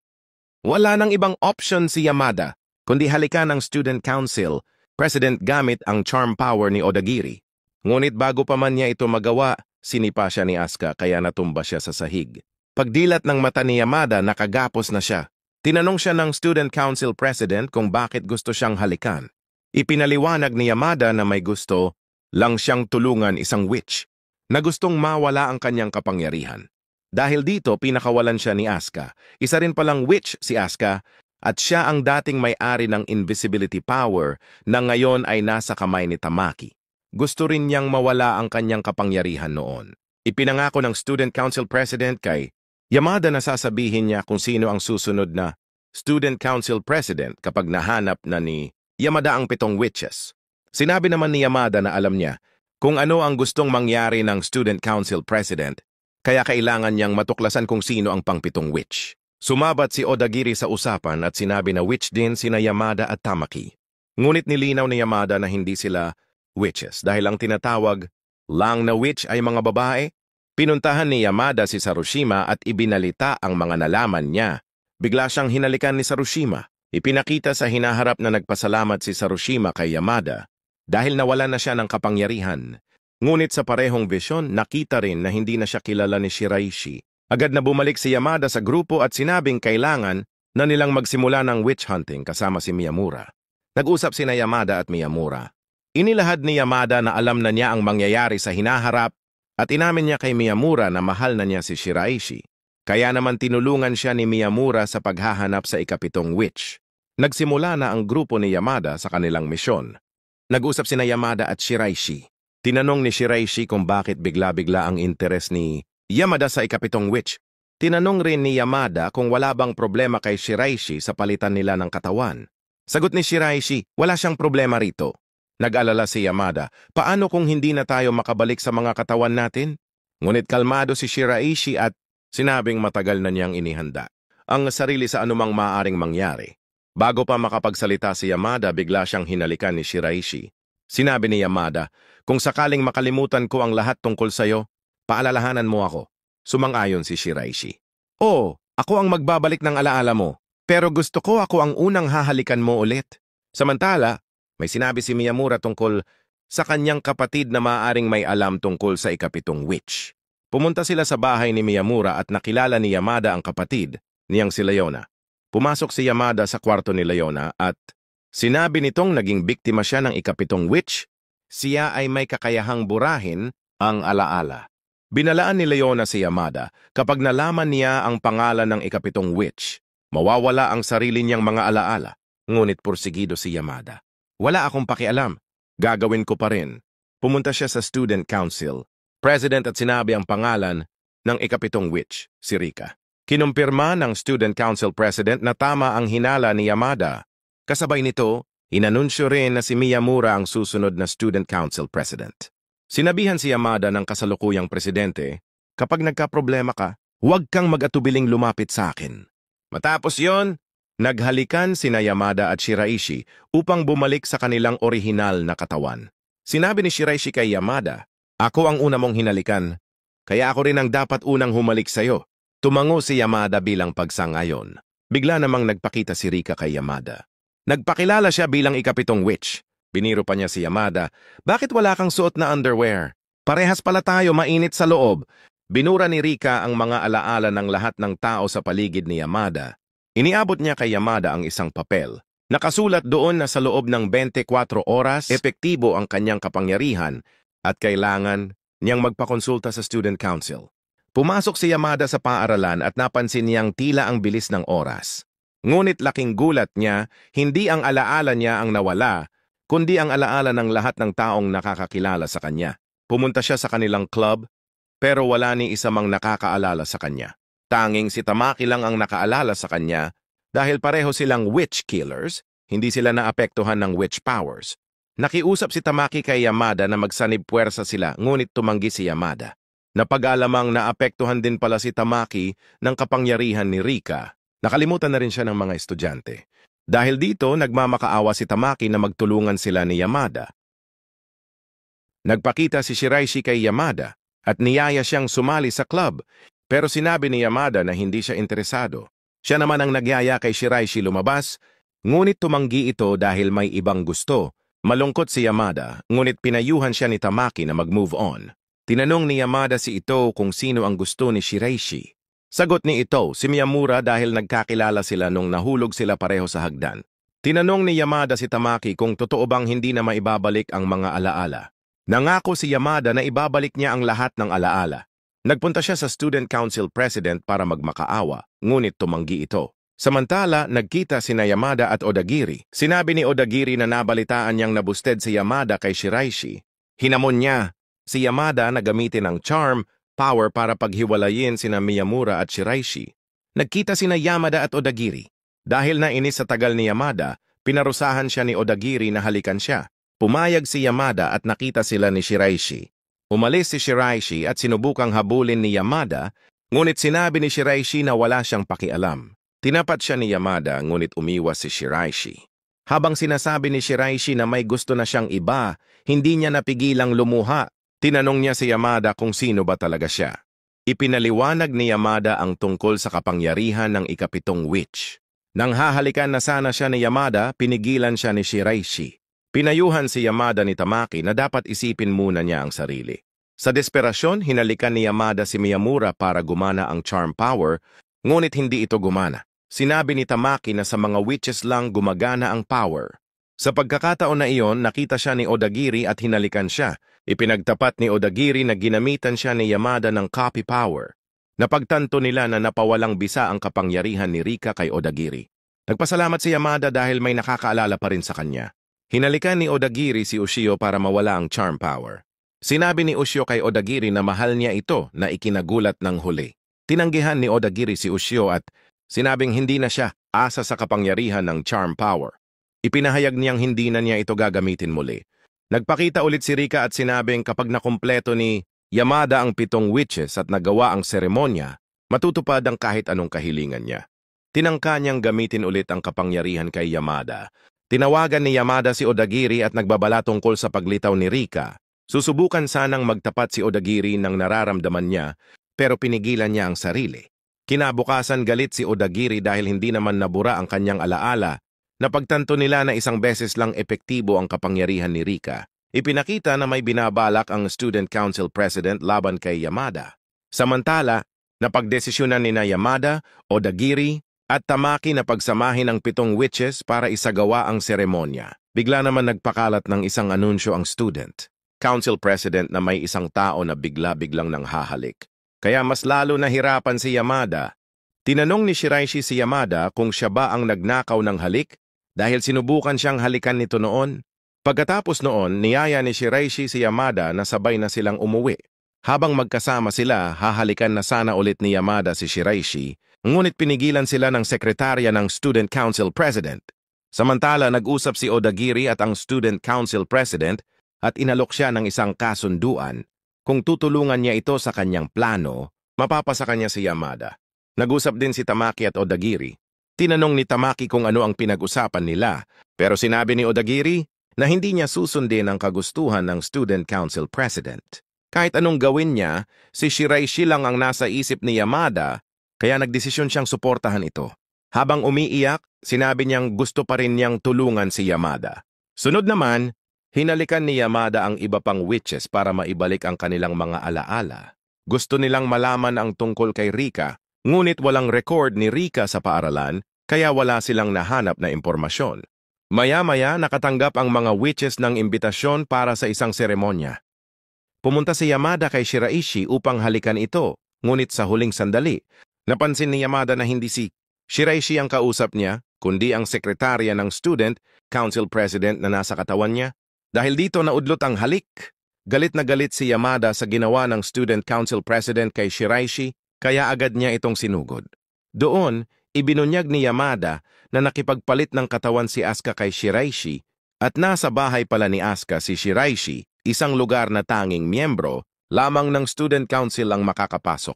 Wala nang ibang option si Yamada, kundi halikan ng Student Council President gamit ang charm power ni Odagiri. Ngunit bago pa man niya ito magawa, sinipa siya ni Asuka kaya natumba siya sa sahig. Pagdilat ng mata ni Yamada, nakagapos na siya. Tinanong siya ng Student Council President kung bakit gusto siyang halikan. Ipinaliwanag ni Yamada na may gusto lang siyang tulungan isang witch na gustong mawala ang kanyang kapangyarihan. Dahil dito, pinakawalan siya ni Asuka. Isa rin palang witch si Asuka at siya ang dating may-ari ng invisibility power na ngayon ay nasa kamay ni Tamaki. Gusto rin niyang mawala ang kanyang kapangyarihan noon. Ipinangako ng Student Council President kay Yamada na sasabihin niya kung sino ang susunod na Student Council President kapag nahanap na ni Yamada ang 7 witches. Sinabi naman ni Yamada na alam niya kung ano ang gustong mangyari ng Student Council President, kaya kailangan niyang matuklasan kung sino ang pang-7 witch. Sumabat si Odagiri sa usapan at sinabi na witch din sina Yamada at Tamaki. Ngunit nilinaw ni Yamada na hindi sila witches dahil ang tinatawag lang na witch ay mga babae. Pinuntahan ni Yamada si Sarushima at ibinalita ang mga nalaman niya. Bigla siyang hinalikan ni Sarushima. Ipinakita sa hinaharap na nagpasalamat si Sarushima kay Yamada dahil nawalan na siya ng kapangyarihan. Ngunit sa parehong visyon, nakita rin na hindi na siya kilala ni Shiraishi. Agad na bumalik si Yamada sa grupo at sinabing kailangan na nilang magsimula ng witch hunting kasama si Miyamura. Nag-usap sina Yamada at Miyamura. Inilahad ni Yamada na alam na niya ang mangyayari sa hinaharap at inamin niya kay Miyamura na mahal na niya si Shiraishi. Kaya naman tinulungan siya ni Miyamura sa paghahanap sa ika-7 witch. Nagsimula na ang grupo ni Yamada sa kanilang misyon. Nag-usap sina Yamada at Shiraishi. Tinanong ni Shiraishi kung bakit bigla-bigla ang interes ni Yamada sa ika-7 witch. Tinanong rin ni Yamada kung wala bang problema kay Shiraishi sa palitan nila ng katawan. Sagot ni Shiraishi, wala siyang problema rito. Nag-alala si Yamada, paano kung hindi na tayo makabalik sa mga katawan natin? Ngunit kalmado si Shiraishi at sinabing matagal na niyang inihanda ang sarili sa anumang maaaring mangyari. Bago pa makapagsalita si Yamada, bigla siyang hinalikan ni Shiraishi. Sinabi ni Yamada, kung sakaling makalimutan ko ang lahat tungkol sa'yo, paalalahanan mo ako. Sumang-ayon si Shiraishi. Oo, ako ang magbabalik ng alaala mo, pero gusto ko ako ang unang hahalikan mo ulit. Samantala, may sinabi si Miyamura tungkol sa kanyang kapatid na maaaring may alam tungkol sa ika-7 witch. Pumunta sila sa bahay ni Miyamura at nakilala ni Yamada ang kapatid niyang si Leona. Pumasok si Yamada sa kwarto ni Leona at sinabi nitong naging biktima siya ng ika-7 witch. Siya ay may kakayahang burahin ang alaala. Binalaan ni Leona si Yamada kapag nalaman niya ang pangalan ng ika-7 witch, mawawala ang sarili niyang mga alaala. Ngunit pursigido si Yamada. Wala akong pakialam. Gagawin ko pa rin. Pumunta siya sa Student Council President at sinabi ang pangalan ng ika-7 witch, si Rika. Kinumpirma ng Student Council President na tama ang hinala ni Yamada. Kasabay nito, inanunsyo rin na si Miyamura ang susunod na Student Council President. Sinabihan si Yamada ng kasalukuyang presidente, kapag nagkaproblema ka, huwag kang mag-atubiling lumapit sa akin. Matapos yon, naghalikan sina Yamada at Shiraishi upang bumalik sa kanilang orihinal na katawan. Sinabi ni Shiraishi kay Yamada, ako ang una mong hinalikan, kaya ako rin ang dapat unang humalik sa'yo. Tumango si Yamada bilang pagsangayon. Bigla namang nagpakita si Rika kay Yamada. Nagpakilala siya bilang ika-7 witch. Biniro pa niya si Yamada, bakit wala kang suot na underwear? Parehas pala tayo mainit sa loob. Binura ni Rika ang mga alaala ng lahat ng tao sa paligid ni Yamada. Iniabot niya kay Yamada ang isang papel. Nakasulat doon na sa loob ng 24 oras, epektibo ang kanyang kapangyarihan at kailangan niyang magpakonsulta sa Student Council. Pumasok si Yamada sa paaralan at napansin niyang tila ang bilis ng oras. Ngunit laking gulat niya, hindi ang alaala niya ang nawala, kundi ang alaala ng lahat ng taong nakakakilala sa kanya. Pumunta siya sa kanilang club, pero wala ni isa mang nakakaalala sa kanya. Tanging si Tamaki lang ang nakaalala sa kanya dahil pareho silang witch killers hindi sila naapektuhan ng witch powers. Nakiusap si Tamaki kay Yamada na magsanib puwersa sila, ngunit tumanggi si Yamada. Napag-alamang naapektuhan din pala si Tamaki ng kapangyarihan ni Rika. Nakalimutan na rin siya ng mga estudyante. Dahil dito, nagmamakaawa si Tamaki na magtulungan sila ni Yamada. Nagpakita si Shiraishi kay Yamada at niyaya siyang sumali sa club, pero sinabi ni Yamada na hindi siya interesado. Siya naman ang nagyaya kay Shiraishi lumabas, ngunit tumanggi ito dahil may ibang gusto. Malungkot si Yamada, ngunit pinayuhan siya ni Tamaki na mag-move on. Tinanong ni Yamada si Ito kung sino ang gusto ni Shiraishi. Sagot ni Ito, si Miyamura dahil nagkakilala sila nung nahulog sila pareho sa hagdan. Tinanong ni Yamada si Tamaki kung totoo bang hindi na maibabalik ang mga alaala. Nangako si Yamada na ibabalik niya ang lahat ng alaala. Nagpunta siya sa Student Council President para magmakaawa, ngunit tumanggi ito. Samantala, nagkita sina Yamada at Odagiri. Sinabi ni Odagiri na nabalitaan niyang nabusted si Yamada kay Shiraishi. Hinamon niya si Yamada na gamitin ang charm, power para paghiwalayin sina Miyamura at Shiraishi. Nagkita sina Yamada at Odagiri. Dahil nainis sa tagal ni Yamada, pinarusahan siya ni Odagiri na halikan siya. Pumayag si Yamada at nakita sila ni Shiraishi. Umalis si Shiraishi at sinubukang habulin ni Yamada, ngunit sinabi ni Shiraishi na wala siyang pakialam. Tinapat siya ni Yamada ngunit umiwas si Shiraishi. Habang sinasabi ni Shiraishi na may gusto na siyang iba, hindi niya napigilang lumuha. Tinanong niya si Yamada kung sino ba talaga siya. Ipinaliwanag ni Yamada ang tungkol sa kapangyarihan ng ikapitong witch. Nang hahalikan na sana siya ni Yamada, pinigilan siya ni Shiraishi. Pinayuhan si Yamada ni Tamaki na dapat isipin muna niya ang sarili. Sa desperasyon, hinalikan ni Yamada si Miyamura para gumana ang charm power, ngunit hindi ito gumana. Sinabi ni Tamaki na sa mga witches lang gumagana ang power. Sa pagkakataon na iyon, nakita siya ni Odagiri at hinalikan siya. Ipinagtapat ni Odagiri na ginamitan siya ni Yamada ng copy power. Napagtanto nila na napawalang bisa ang kapangyarihan ni Rika kay Odagiri. Nagpasalamat si Yamada dahil may nakakaalala pa rin sa kanya. Hinalikan ni Odagiri si Ushio para mawala ang charm power. Sinabi ni Ushio kay Odagiri na mahal niya ito na ikinagulat ng huli. Tinanggihan ni Odagiri si Ushio at sinabing hindi na siya asa sa kapangyarihan ng charm power. Ipinahayag niyang hindi na niya ito gagamitin muli. Nagpakita ulit si Rika at sinabing kapag nakumpleto ni Yamada ang 7 witches at nagawa ang seremonya, matutupad ang kahit anong kahilingan niya. Tinangka niyang gamitin ulit ang kapangyarihan kay Yamada. Tinawagan ni Yamada si Odagiri at nagbabala tungkol sa paglitaw ni Rika. Susubukan sanang magtapat si Odagiri ng nararamdaman niya, pero pinigilan niya ang sarili. Kinabukasan galit si Odagiri dahil hindi naman nabura ang kanyang alaala. Napagtanto nila na isang beses lang epektibo ang kapangyarihan ni Rika. Ipinakita na may binabalak ang Student Council President laban kay Yamada. Samantala, napagdesisyonan ni na Yamada, Odagiri, at Tamaki na pagsamahin ang 7 witches para isagawa ang seremonya. Bigla naman nagpakalat ng isang anunsyo ang Student Council President na may isang tao na bigla-biglang nanghahalik. Kaya mas lalo nahirapan si Yamada. Tinanong ni Shiraishi si Yamada kung siya ba ang nagnakaw ng halik dahil sinubukan siyang halikan nito noon. Pagkatapos noon, niyaya ni Shiraishi si Yamada na sabay na silang umuwi. Habang magkasama sila, hahalikan na sana ulit ni Yamada si Shiraishi, ngunit pinigilan sila ng sekretarya ng Student Council President. Samantala, nag-usap si Odagiri at ang Student Council President at inalok siya ng isang kasunduan. Kung tutulungan niya ito sa kanyang plano, mapapasa kanya si Yamada. Nag-usap din si Tamaki at Odagiri. Tinanong ni Tamaki kung ano ang pinag-usapan nila, pero sinabi ni Odagiri na hindi niya susundin ang kagustuhan ng Student Council President. Kahit anong gawin niya, si Shiraishi lang ang nasa isip ni Yamada, kaya nagdesisyon siyang suportahan ito. Habang umiiyak, sinabi niyang gusto pa rin niyang tulungan si Yamada. Sunod naman, hinalikan ni Yamada ang iba pang witches para maibalik ang kanilang mga alaala. Gusto nilang malaman ang tungkol kay Rika, ngunit walang record ni Rika sa paaralan, kaya wala silang nahanap na impormasyon. Maya-maya nakatanggap ang mga witches ng imbitasyon para sa isang seremonya. Pumunta si Yamada kay Shiraishi upang halikan ito, ngunit sa huling sandali, napansin ni Yamada na hindi si Shiraishi ang kausap niya, kundi ang sekretarya ng Student Council President na nasa katawan niya. Dahil dito naudlot ang halik. Galit na galit si Yamada sa ginawa ng Student Council President kay Shiraishi, kaya agad niya itong sinugod. Doon, Ibinunyag ni Yamada na nakipagpalit ng katawan si Asuka kay Shiraishi at nasa bahay pala ni Asuka si Shiraishi, isang lugar na tanging miyembro lamang ng student council ang makakapasok.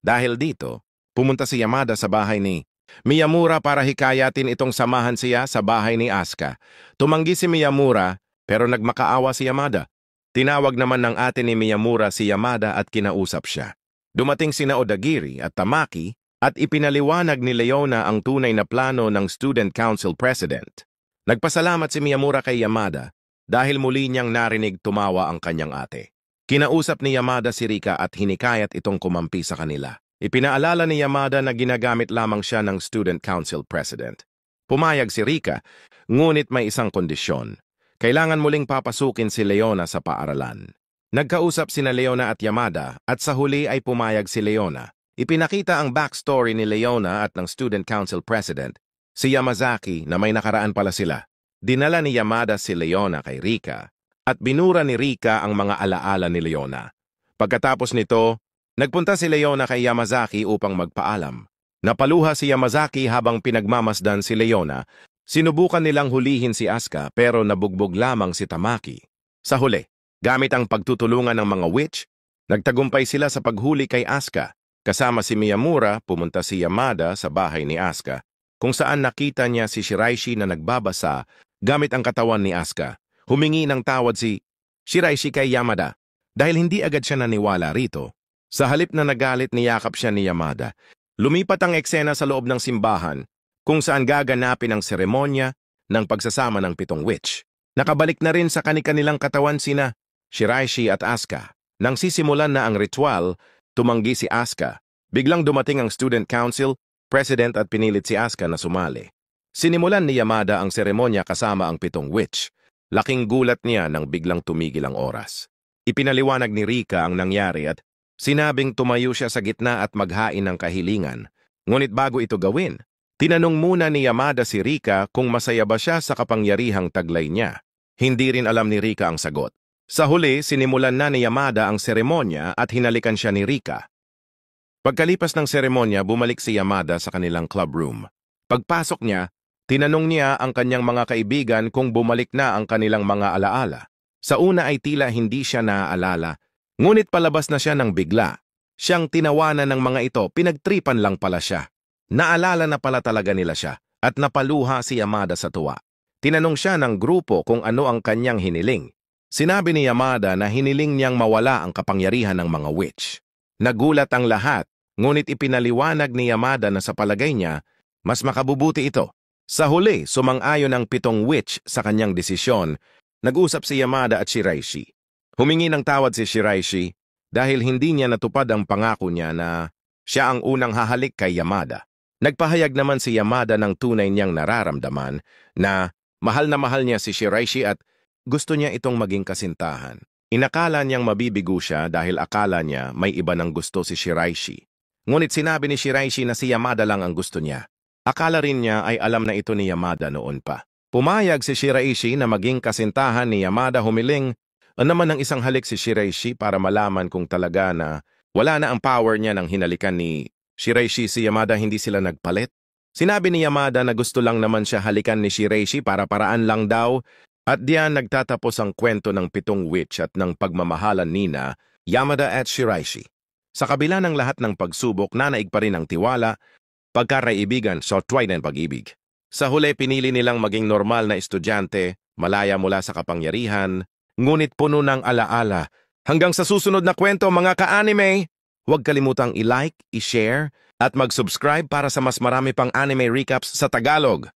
Dahil dito, pumunta si Yamada sa bahay ni Miyamura para hikayatin itong samahan siya sa bahay ni Asuka. Tumanggi si Miyamura pero nagmakaawa si Yamada. Tinawag naman ng ate ni Miyamura si Yamada at kinausap siya. Dumating sina Odagiri at Tamaki at ipinaliwanag ni Leona ang tunay na plano ng Student Council President. Nagpasalamat si Miyamura kay Yamada dahil muli niyang narinig tumawa ang kanyang ate. Kinausap ni Yamada si Rika at hinikayat itong kumampi sa kanila. Ipinaalala ni Yamada na ginagamit lamang siya ng Student Council President. Pumayag si Rika, ngunit may isang kondisyon. Kailangan muling papasukin si Leona sa paaralan. Nagkausap sina Leona at Yamada at sa huli ay pumayag si Leona. Ipinakita ang backstory ni Leona at ng Student Council President, si Yamazaki, na may nakaraan pala sila. Dinala ni Yamada si Leona kay Rika at binura ni Rika ang mga alaala ni Leona. Pagkatapos nito, nagpunta si Leona kay Yamazaki upang magpaalam. Napaluha si Yamazaki habang pinagmamasdan si Leona. Sinubukan nilang hulihin si Asuka pero nabugbog lamang si Tamaki. Sa huli, gamit ang pagtutulungan ng mga witch, nagtagumpay sila sa paghuli kay Asuka. Kasama si Miyamura, pumunta si Yamada sa bahay ni Asuka, kung saan nakita niya si Shiraishi na nagbabasa gamit ang katawan ni Asuka. Humingi ng tawad si Shiraishi kay Yamada dahil hindi agad siya naniwala rito. Sa halip na nagalit, niyakap siya ni Yamada. Lumipat ang eksena sa loob ng simbahan kung saan gaganapin ang seremonya ng pagsasama ng 7 witch. Nakabalik na rin sa kani-kanilang katawan sina Shiraishi at Asuka. Nang sisimulan na ang ritual, tumanggi si Asuka. Biglang dumating ang Student Council President at pinilit si Asuka na sumali. Sinimulan ni Yamada ang seremonya kasama ang 7 witch. Laking gulat niya nang biglang tumigil ang oras. Ipinaliwanag ni Rika ang nangyari at sinabing tumayo siya sa gitna at maghain ng kahilingan. Ngunit bago ito gawin, tinanong muna ni Yamada si Rika kung masaya ba siya sa kapangyarihang taglay niya. Hindi rin alam ni Rika ang sagot. Sa huli, sinimulan na ni Yamada ang seremonya at hinalikan siya ni Rika. Pagkalipas ng seremonya, bumalik si Yamada sa kanilang club room. Pagpasok niya, tinanong niya ang kanyang mga kaibigan kung bumalik na ang kanilang mga alaala. Sa una ay tila hindi siya naaalala, ngunit palabas na siya ng bigla. Siyang tinawanan ng mga ito, pinagtripan lang pala siya. Naalala na pala talaga nila siya at napaluha si Yamada sa tuwa. Tinanong siya ng grupo kung ano ang kanyang hiniling. Sinabi ni Yamada na hiniling niyang mawala ang kapangyarihan ng mga witch. Nagulat ang lahat, ngunit ipinaliwanag ni Yamada na sa palagay niya, mas makabubuti ito. Sa huli, sumang-ayon ang 7 witch sa kanyang desisyon. Nag-usap si Yamada at Shiraishi. Humingi ng tawad si Shiraishi dahil hindi niya natupad ang pangako niya na siya ang unang hahalik kay Yamada. Nagpahayag naman si Yamada ng tunay niyang nararamdaman na mahal niya si Shiraishi at gusto niya itong maging kasintahan. Inakala niyang mabibigo siya dahil akala niya may iba ng gusto si Shiraishi. Ngunit sinabi ni Shiraishi na si Yamada lang ang gusto niya. Akala rin niya ay alam na ito ni Yamada noon pa. Pumayag si Shiraishi na maging kasintahan ni Yamada. Humiling naman ng isang halik si Shiraishi para malaman kung talaga na wala na ang power niya nang hinalikan ni Shiraishi si Yamada. Hindi sila nagpalit. Sinabi ni Yamada na gusto lang naman siya halikan ni Shiraishi para paraan lang daw. At diyan nagtatapos ang kwento ng 7 witch at ng pagmamahalan nina Yamada at Shiraishi. Sa kabila ng lahat ng pagsubok, nanaig pa rin ang tiwala, pagkaraibigan, sotway ng pag-ibig. Sa huli, pinili nilang maging normal na estudyante, malaya mula sa kapangyarihan, ngunit puno ng alaala. Hanggang sa susunod na kwento, mga ka-anime! Huwag kalimutang i-like, i-share, at mag-subscribe para sa mas marami pang anime recaps sa Tagalog.